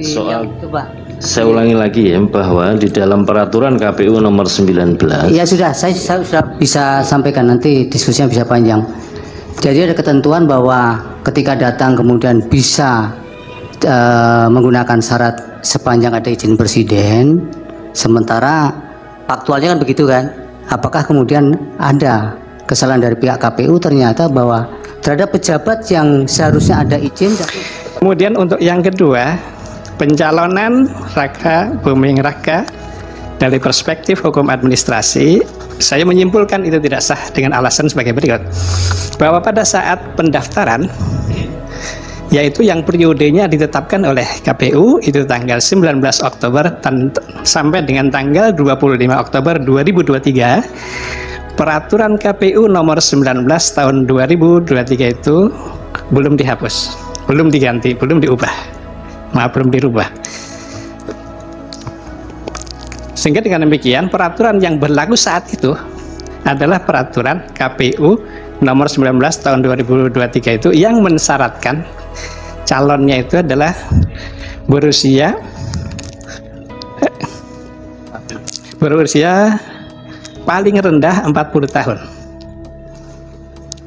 Soal saya ulangi lagi ya, bahwa di dalam peraturan KPU nomor 19. Ya sudah, saya sudah bisa sampaikan, nanti diskusinya bisa panjang. Jadi ada ketentuan bahwa ketika datang kemudian bisa menggunakan syarat sepanjang ada izin presiden. Sementara faktualnya kan begitu kan? Apakah kemudian ada kesalahan dari pihak KPU ternyata bahwa terhadap pejabat yang seharusnya ada izin? Kemudian untuk yang kedua, pencalonan Raka Buming Raka dari perspektif hukum administrasi, saya menyimpulkan itu tidak sah dengan alasan sebagai berikut. Bahwa pada saat pendaftaran, yaitu yang periodenya ditetapkan oleh KPU itu tanggal 19 Oktober sampai dengan tanggal 25 Oktober 2023, peraturan KPU nomor 19 tahun 2023 itu belum dihapus, belum diganti, belum diubah, belum dirubah. Sehingga dengan demikian peraturan yang berlaku saat itu adalah peraturan KPU nomor 19 tahun 2023 itu yang mensyaratkan calonnya itu adalah berusia paling rendah 40 tahun.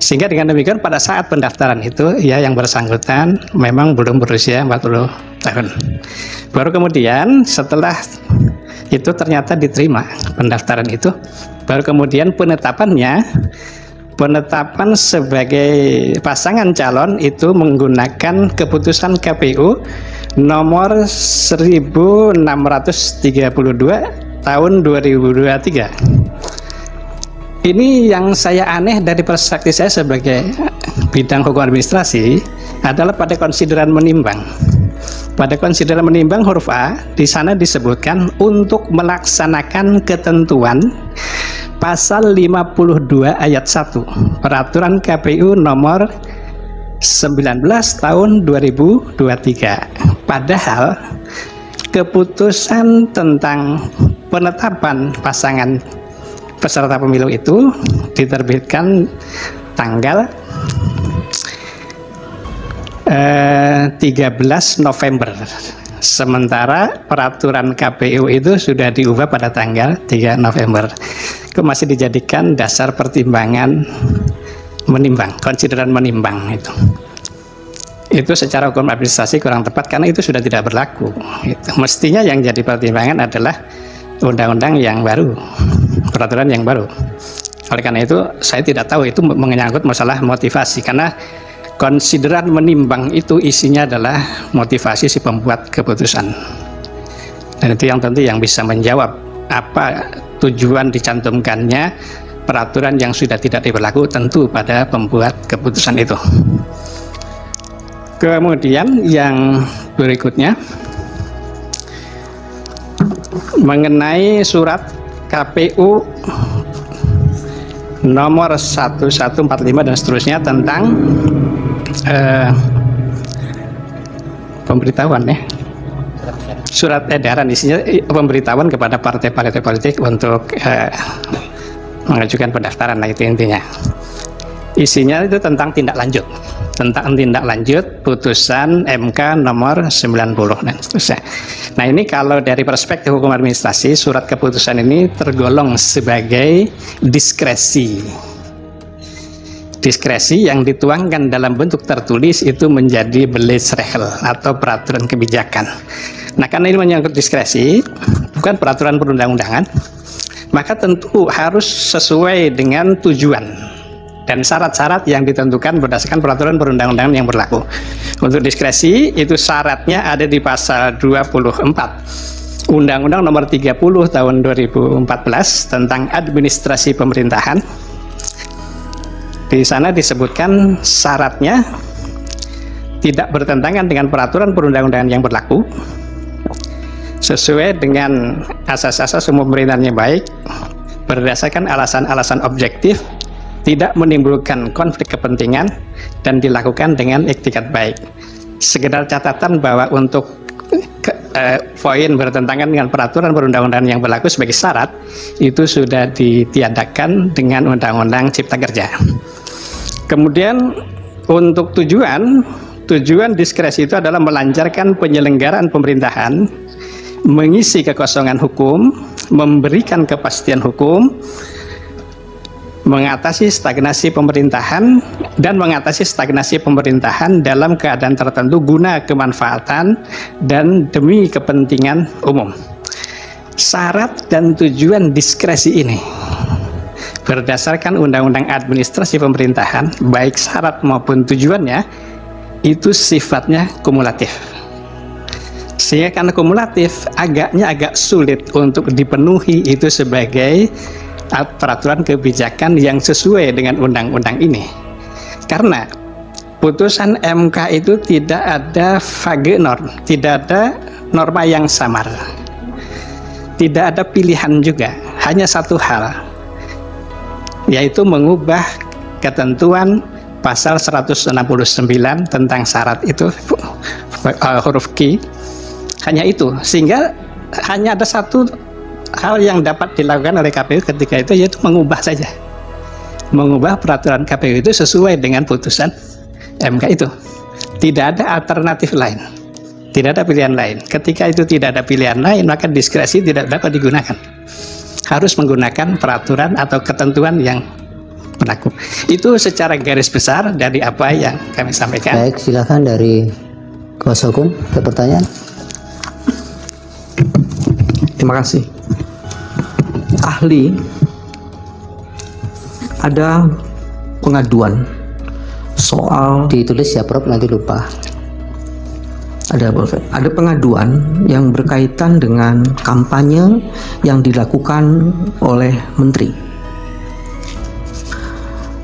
Sehingga dengan demikian pada saat pendaftaran itu ya yang bersangkutan memang belum berusia 40 tahun. Baru kemudian setelah itu ternyata diterima pendaftaran itu, baru kemudian penetapan sebagai pasangan calon itu menggunakan keputusan KPU nomor 1632 tahun 2023. Ini yang saya aneh dari perspektif saya sebagai bidang hukum administrasi adalah pada konsideran menimbang. Pada konsideran menimbang huruf A, di sana disebutkan untuk melaksanakan ketentuan pasal 52 ayat 1 peraturan KPU nomor 19 tahun 2023. Padahal keputusan tentang penetapan pasangan peserta pemilu itu diterbitkan tanggal 13 November. Sementara peraturan KPU itu sudah diubah pada tanggal 3 November. Itu masih dijadikan dasar pertimbangan menimbang, konsideran menimbang itu. Itu secara hukum administrasi kurang tepat karena itu sudah tidak berlaku. Mestinya yang jadi pertimbangan adalah undang-undang yang baru, peraturan yang baru. Oleh karena itu saya tidak tahu itu menyangkut masalah motivasi, karena konsideran menimbang itu isinya adalah motivasi si pembuat keputusan. Dan itu yang tentu yang bisa menjawab apa tujuan dicantumkannya peraturan yang sudah tidak diberlaku tentu pada pembuat keputusan itu. Kemudian yang berikutnya mengenai surat KPU nomor 1145 dan seterusnya tentang pemberitahuan ya, surat edaran, isinya pemberitahuan kepada partai-partai politik untuk mengajukan pendaftaran. Nah itu intinya, isinya itu tentang tindak lanjut putusan MK nomor 90 dan seterusnya. Nah ini kalau dari perspektif hukum administrasi, surat keputusan ini tergolong sebagai diskresi yang dituangkan dalam bentuk tertulis itu menjadi Beleitsregel atau peraturan kebijakan. Nah karena ini menyangkut diskresi, bukan peraturan perundang-undangan, maka tentu harus sesuai dengan tujuan dan syarat-syarat yang ditentukan berdasarkan peraturan perundang-undangan yang berlaku. Untuk diskresi itu syaratnya ada di pasal 24 Undang-Undang nomor 30 tahun 2014 tentang administrasi pemerintahan. Di sana disebutkan syaratnya tidak bertentangan dengan peraturan perundang-undangan yang berlaku, sesuai dengan asas-asas umum pemerintahan yang baik, berdasarkan alasan-alasan objektif, tidak menimbulkan konflik kepentingan, dan dilakukan dengan iktikat baik. Sekedar catatan bahwa untuk poin bertentangan dengan peraturan perundang-undangan yang berlaku sebagai syarat itu sudah ditiadakan dengan Undang-Undang Cipta Kerja. Kemudian untuk tujuan Tujuan diskresi itu adalah melancarkan penyelenggaraan pemerintahan, mengisi kekosongan hukum, memberikan kepastian hukum, mengatasi stagnasi pemerintahan, dan mengatasi stagnasi pemerintahan dalam keadaan tertentu guna kemanfaatan dan demi kepentingan umum. Syarat dan tujuan diskresi ini berdasarkan Undang-Undang Administrasi Pemerintahan, baik syarat maupun tujuannya itu sifatnya kumulatif. Sehingga karena kumulatif, agak sulit untuk dipenuhi itu sebagai peraturan kebijakan yang sesuai dengan undang-undang ini. Karena putusan MK itu tidak ada vague norm, tidak ada norma yang samar, tidak ada pilihan juga, hanya satu hal, yaitu mengubah ketentuan pasal 169 tentang syarat itu, huruf Q, hanya itu. Sehingga hanya ada satu hal yang dapat dilakukan oleh KPU ketika itu, yaitu mengubah saja, mengubah peraturan KPU itu sesuai dengan putusan MK itu. Tidak ada alternatif lain, tidak ada pilihan lain. Ketika itu tidak ada pilihan lain, maka diskresi tidak dapat digunakan, harus menggunakan peraturan atau ketentuan yang berlaku. Itu secara garis besar dari apa yang kami sampaikan. Baik, silakan dari kuasa hukum ada pertanyaan. Terima kasih. Ahli, ada pengaduan soal, Ditulis ya Prof, nanti lupa. ada pengaduan yang berkaitan dengan kampanye yang dilakukan oleh menteri.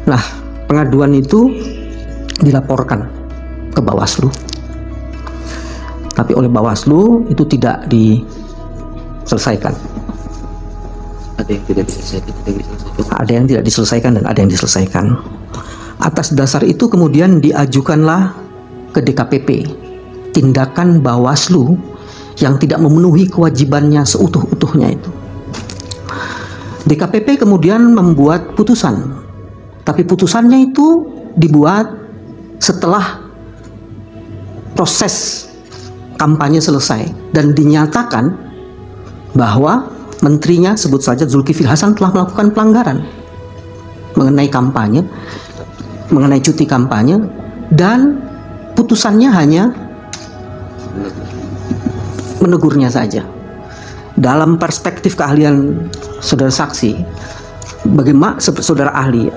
Nah, pengaduan itu dilaporkan ke Bawaslu, tapi oleh Bawaslu itu tidak diselesaikan. Ada yang tidak diselesaikan, Ada yang tidak diselesaikan dan ada yang diselesaikan. Atas dasar itu kemudian diajukanlah ke DKPP tindakan Bawaslu yang tidak memenuhi kewajibannya seutuh-utuhnya itu. DKPP kemudian membuat putusan, tapi putusannya itu dibuat setelah proses kampanye selesai dan dinyatakan bahwa menterinya, sebut saja Zulkifli Hasan, telah melakukan pelanggaran mengenai kampanye, mengenai cuti kampanye, dan putusannya hanya menegurnya saja. Dalam perspektif keahlian saudara saksi, bagaimana saudara ahli,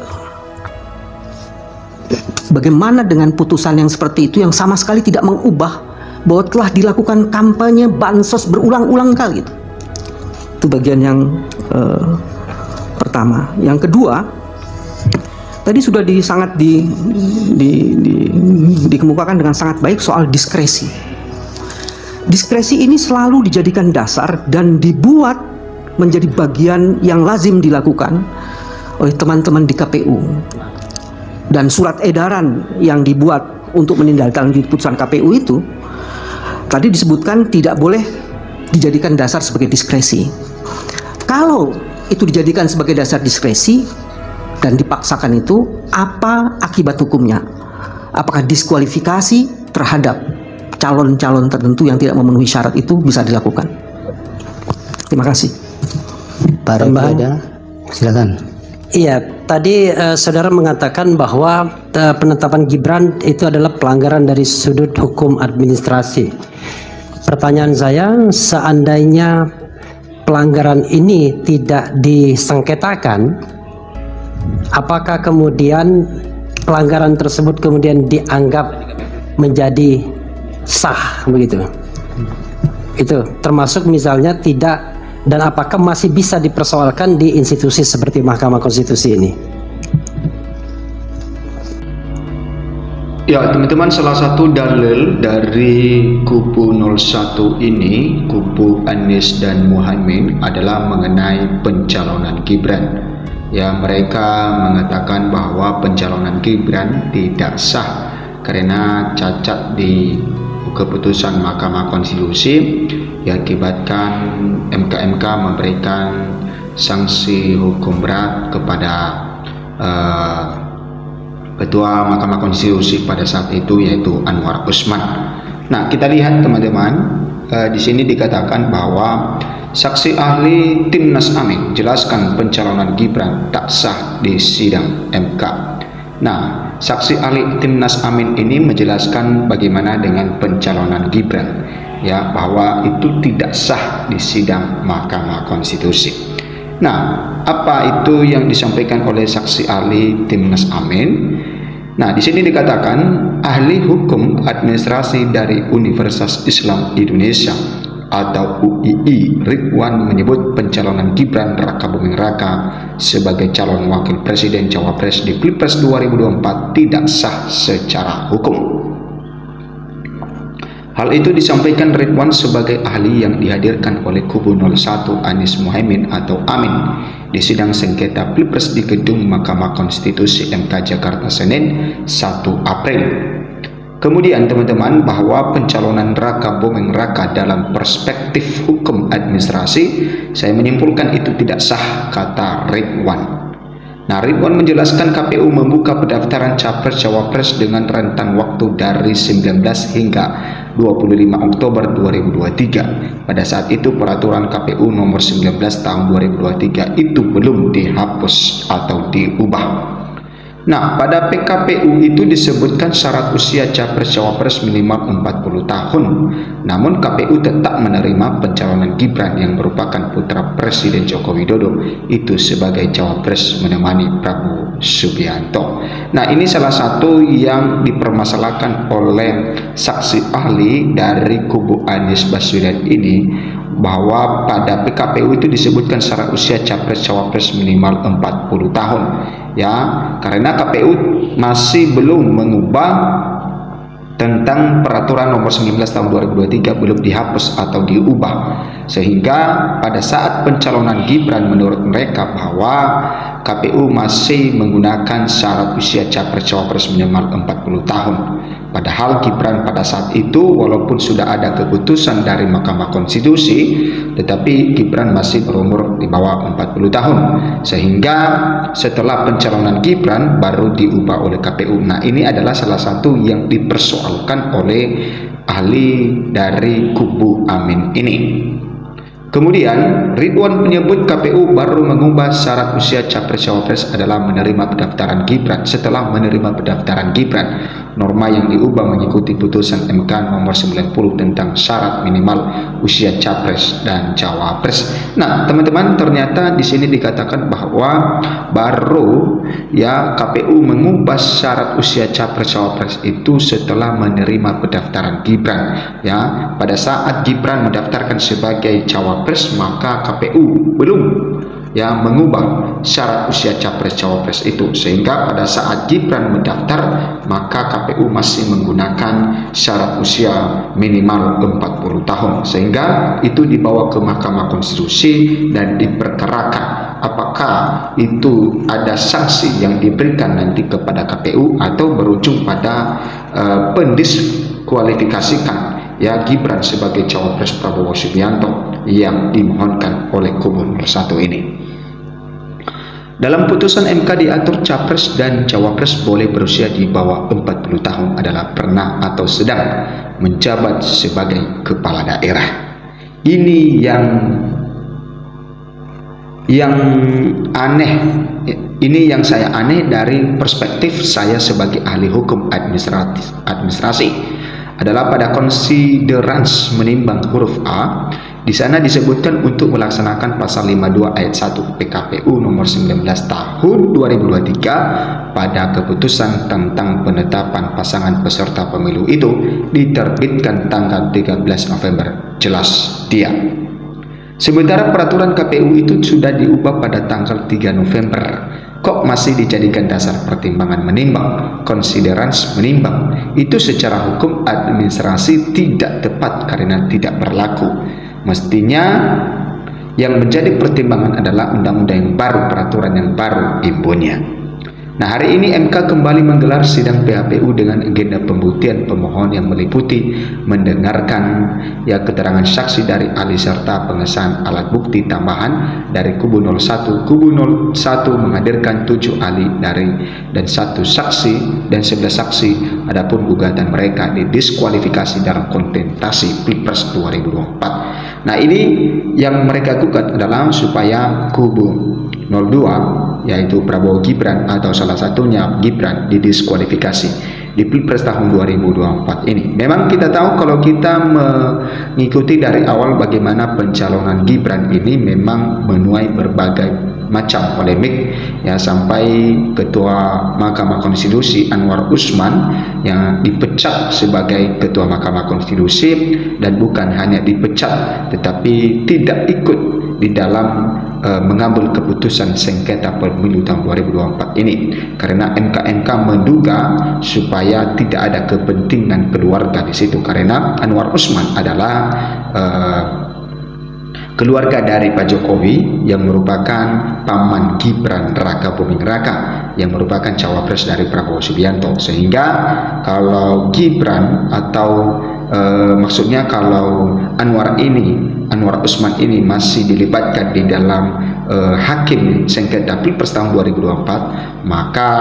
bagaimana dengan putusan yang seperti itu yang sama sekali tidak mengubah bahwa telah dilakukan kampanye bansos berulang-ulang kali itu? Itu bagian yang pertama. Yang kedua, tadi sudah dikemukakan dengan sangat baik soal diskresi. Diskresi ini selalu dijadikan dasar dan dibuat menjadi bagian yang lazim dilakukan oleh teman-teman di KPU. Dan surat edaran yang dibuat untuk menindaklanjuti putusan KPU itu tadi disebutkan tidak boleh dijadikan dasar sebagai diskresi. Kalau itu dijadikan sebagai dasar diskresi dan dipaksakan itu, apa akibat hukumnya? Apakah diskualifikasi terhadap calon-calon tertentu yang tidak memenuhi syarat itu bisa dilakukan? Terima kasih. Pak Refli ada, silakan. Iya, tadi saudara mengatakan bahwa penetapan Gibran itu adalah pelanggaran dari sudut hukum administrasi. Pertanyaan saya, seandainya pelanggaran ini tidak disengketakan, apakah kemudian pelanggaran tersebut kemudian dianggap menjadi sah begitu? Itu termasuk misalnya tidak, dan apakah masih bisa dipersoalkan di institusi seperti Mahkamah Konstitusi ini? Ya teman-teman, salah satu dalil dari kubu 01 ini, kubu Anies dan Muhaimin, adalah mengenai pencalonan Gibran. Ya, mereka mengatakan bahwa pencalonan Gibran tidak sah karena cacat di keputusan Mahkamah Konstitusi yang akibatkan MK memberikan sanksi hukum berat kepada Ketua Mahkamah Konstitusi pada saat itu, yaitu Anwar Usman. Nah, kita lihat teman-teman, di sini dikatakan bahwa saksi ahli Timnas Amin jelaskan pencalonan Gibran tak sah di sidang MK. Nah, saksi ahli Timnas Amin ini menjelaskan bagaimana dengan pencalonan Gibran, ya, bahwa itu tidak sah di sidang Mahkamah Konstitusi. Nah, apa itu yang disampaikan oleh saksi ahli Timnas Amin? Nah, di sini dikatakan ahli hukum administrasi dari Universitas Islam Indonesia atau UII Ridwan menyebut pencalonan Gibran Rakabuming Raka sebagai calon wakil presiden Cawapres di Pilpres 2024 tidak sah secara hukum. Hal itu disampaikan Ridwan sebagai ahli yang dihadirkan oleh kubu 01 Anies Muhaimin atau Amin di sidang sengketa Pilpres di Gedung Mahkamah Konstitusi MK Jakarta Senin 1 April. Kemudian teman-teman, bahwa pencalonan Rakabuming Raka dalam perspektif hukum administrasi, saya menyimpulkan itu tidak sah, kata Ridwan. Nah, Ridwan menjelaskan KPU membuka pendaftaran Capres-Cawapres dengan rentan waktu dari 19 hingga 25 Oktober 2023. Pada saat itu peraturan KPU nomor 19 tahun 2023 itu belum dihapus atau diubah. Nah, pada PKPU itu disebutkan syarat usia Capres-Cawapres minimal 40 tahun. Namun KPU tetap menerima pencalonan Gibran yang merupakan putra Presiden Joko Widodo itu sebagai Cawapres menemani Prabowo Subianto. Nah, ini salah satu yang dipermasalahkan oleh saksi ahli dari kubu Anies Baswedan ini, bahwa pada PKPU itu disebutkan syarat usia Capres-Cawapres minimal 40 tahun. Ya, karena KPU masih belum mengubah tentang peraturan nomor 19 tahun 2023, belum dihapus atau diubah, sehingga pada saat pencalonan Gibran menurut mereka bahwa KPU masih menggunakan syarat usia Capres-Cawapres minimal 40 tahun. Padahal Gibran pada saat itu walaupun sudah ada keputusan dari Mahkamah Konstitusi, tetapi Gibran masih berumur di bawah 40 tahun. Sehingga setelah pencalonan Gibran baru diubah oleh KPU. Nah, ini adalah salah satu yang dipersoalkan oleh ahli dari kubu Amin ini. Kemudian Ridwan menyebut KPU baru mengubah syarat usia Capres-Cawapres adalah menerima pendaftaran Gibran. Setelah menerima pendaftaran Gibran, norma yang diubah mengikuti putusan MK nomor 90 tentang syarat minimal usia Capres dan Cawapres. Nah, teman-teman, ternyata di sini dikatakan bahwa baru ya KPU mengubah syarat usia Capres-Cawapres itu setelah menerima pendaftaran Gibran. Ya, pada saat Gibran mendaftarkan sebagai Cawapres, maka KPU belum ya mengubah syarat usia Capres-Cawapres itu, sehingga pada saat Gibran mendaftar maka KPU masih menggunakan syarat usia minimal 40 tahun, sehingga itu dibawa ke Mahkamah Konstitusi dan diperkarakan apakah itu ada sanksi yang diberikan nanti kepada KPU atau berujung pada pendiskualifikasikan ya Gibran sebagai Cawapres Prabowo Subianto yang dimohonkan oleh kubu 01 ini. Dalam putusan MK diatur Capres dan Cawapres boleh berusia di bawah 40 tahun adalah pernah atau sedang menjabat sebagai kepala daerah. Ini yang aneh. Ini yang saya aneh dari perspektif saya sebagai ahli hukum administrasi adalah pada konsiderans menimbang huruf A. Di sana disebutkan untuk melaksanakan pasal 52 ayat 1 PKPU nomor 19 tahun 2023 pada keputusan tentang penetapan pasangan peserta pemilu itu diterbitkan tanggal 13 November. Jelas dia. Sementara peraturan KPU itu sudah diubah pada tanggal 3 November. Kok masih dijadikan dasar pertimbangan menimbang? Konsiderans menimbang itu secara hukum administrasi tidak tepat karena tidak berlaku. Mestinya yang menjadi pertimbangan adalah undang-undang yang baru, peraturan yang baru, imbunya. Nah, hari ini MK kembali menggelar sidang PHPU dengan agenda pembuktian pemohon yang meliputi mendengarkan keterangan saksi dari ahli serta pengesahan alat bukti tambahan dari kubu 01. Kubu 01 menghadirkan 7 ahli dan 1 saksi dan 11 saksi. Adapun gugatan mereka didiskualifikasi dalam kontestasi Pilpres 2024. Nah, ini yang mereka gugat adalah supaya kubu 02 yaitu Prabowo Gibran atau salah satunya Gibran didiskualifikasi di Pilpres tahun 2024 ini. Memang kita tahu kalau kita mengikuti dari awal bagaimana pencalonan Gibran ini memang menuai berbagai macam polemik sampai Ketua Mahkamah Konstitusi Anwar Usman yang dipecat sebagai Ketua Mahkamah Konstitusi, dan bukan hanya dipecat tetapi tidak ikut di dalam mengambil keputusan sengketa pemilu tahun 2024 ini, karena MK menduga supaya tidak ada kepentingan keluarga di situ, karena Anwar Usman adalah keluarga dari Pak Jokowi yang merupakan paman Gibran Raka Buming Raka yang merupakan cawapres dari Prabowo Subianto, sehingga kalau Gibran atau maksudnya kalau Anwar Usman ini masih dilibatkan di dalam hakim sengketa Pilpres tahun 2024, maka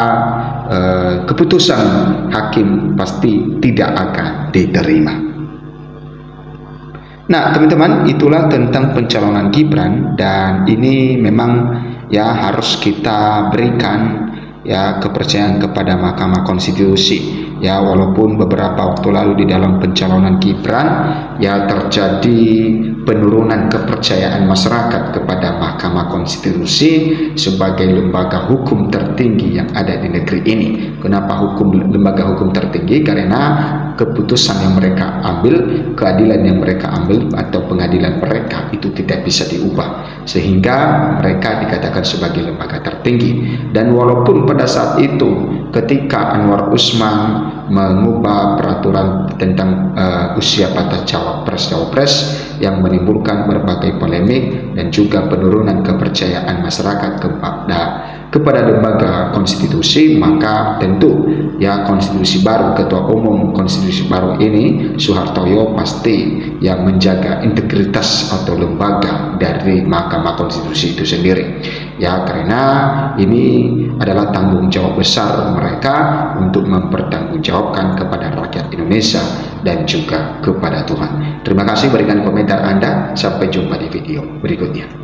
keputusan hakim pasti tidak akan diterima. Nah, teman-teman, itulah tentang pencalonan Gibran, dan ini memang harus kita berikan kepercayaan kepada Mahkamah Konstitusi. Walaupun beberapa waktu lalu di dalam pencalonan Gibran terjadi penurunan kepercayaan masyarakat kepada Mahkamah Konstitusi sebagai lembaga hukum tertinggi yang ada di negeri ini. Kenapa lembaga hukum tertinggi? Karena keputusan yang mereka ambil, keadilan yang mereka ambil atau pengadilan mereka itu tidak bisa diubah, sehingga mereka dikatakan sebagai lembaga tertinggi. Dan walaupun pada saat itu ketika Anwar Usman mengubah peraturan tentang usia batas cawapres yang menimbulkan berbagai polemik dan juga penurunan kepercayaan masyarakat kepada lembaga konstitusi, maka tentu konstitusi baru, ketua umum konstitusi baru ini Soehartojo pasti yang menjaga integritas atau lembaga dari Mahkamah Konstitusi itu sendiri, karena ini adalah tanggung jawab besar mereka untuk mempertanggungjawabkan kepada rakyat Indonesia dan juga kepada Tuhan. Terima kasih, berikan komentar Anda, sampai jumpa di video berikutnya.